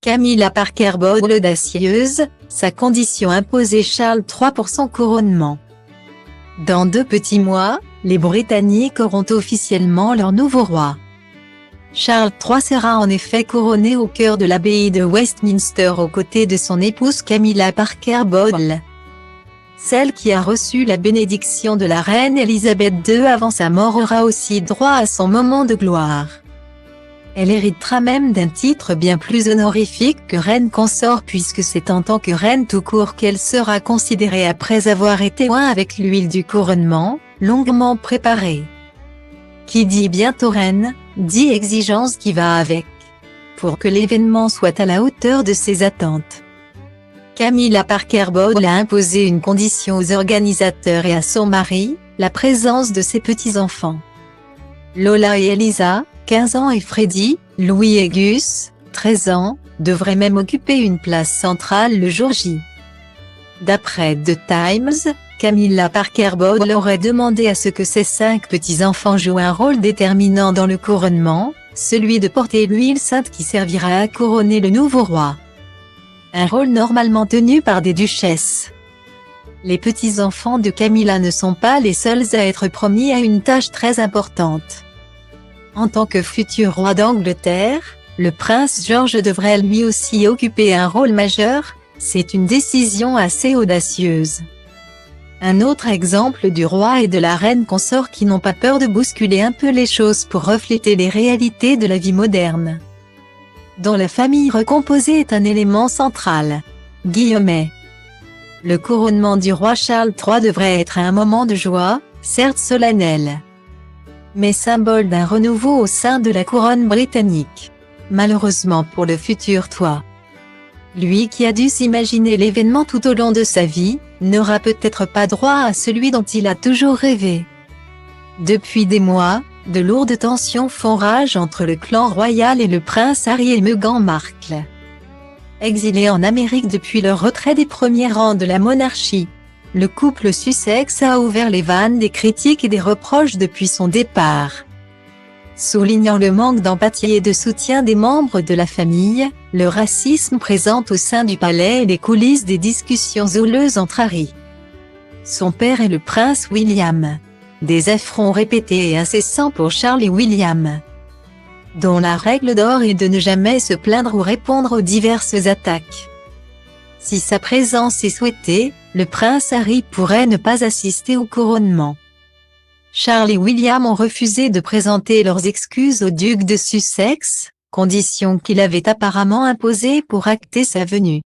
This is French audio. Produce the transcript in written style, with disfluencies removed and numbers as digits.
Camilla Parker Bowles audacieuse, sa condition imposait Charles III pour son couronnement. Dans 2 petits mois, les Britanniques auront officiellement leur nouveau roi. Charles III sera en effet couronné au cœur de l'abbaye de Westminster aux côtés de son épouse Camilla Parker Bowles. Celle qui a reçu la bénédiction de la reine Elisabeth II avant sa mort aura aussi droit à son moment de gloire. Elle héritera même d'un titre bien plus honorifique que reine consort puisque c'est en tant que reine tout court qu'elle sera considérée après avoir été oint avec l'huile du couronnement, longuement préparée. Qui dit bientôt reine, dit exigence qui va avec. Pour que l'événement soit à la hauteur de ses attentes. Camilla Parker Bowles a imposé une condition aux organisateurs et à son mari, la présence de ses petits-enfants. Lola et Elisa, 15 ans et Freddie, Louis et Gus, 13 ans, devraient même occuper une place centrale le jour J. D'après The Times, Camilla Parker Bowles aurait demandé à ce que ses 5 petits-enfants jouent un rôle déterminant dans le couronnement, celui de porter l'huile sainte qui servira à couronner le nouveau roi. Un rôle normalement tenu par des duchesses. Les petits-enfants de Camilla ne sont pas les seuls à être promis à une tâche très importante. En tant que futur roi d'Angleterre, le prince George devrait lui aussi occuper un rôle majeur, c'est une décision assez audacieuse. Un autre exemple du roi et de la reine consort qui n'ont pas peur de bousculer un peu les choses pour refléter les réalités de la vie moderne. Dont la famille recomposée est un élément central. Guillemets. Le couronnement du roi Charles III devrait être un moment de joie, certes solennel, mais symbole d'un renouveau au sein de la couronne britannique. Malheureusement pour le futur roi. Lui qui a dû s'imaginer l'événement tout au long de sa vie, n'aura peut-être pas droit à celui dont il a toujours rêvé. Depuis des mois, de lourdes tensions font rage entre le clan royal et le prince Harry et Meghan Markle. Exilés en Amérique depuis leur retrait des premiers rangs de la monarchie, le couple Sussex a ouvert les vannes des critiques et des reproches depuis son départ. Soulignant le manque d'empathie et de soutien des membres de la famille, le racisme présent au sein du palais et les coulisses des discussions houleuses entre Harry, son père et le prince William. Des affronts répétés et incessants pour Charles et William, dont la règle d'or est de ne jamais se plaindre ou répondre aux diverses attaques. Si sa présence est souhaitée, le prince Harry pourrait ne pas assister au couronnement. Charles et William ont refusé de présenter leurs excuses au duc de Sussex, condition qu'il avait apparemment imposée pour acter sa venue.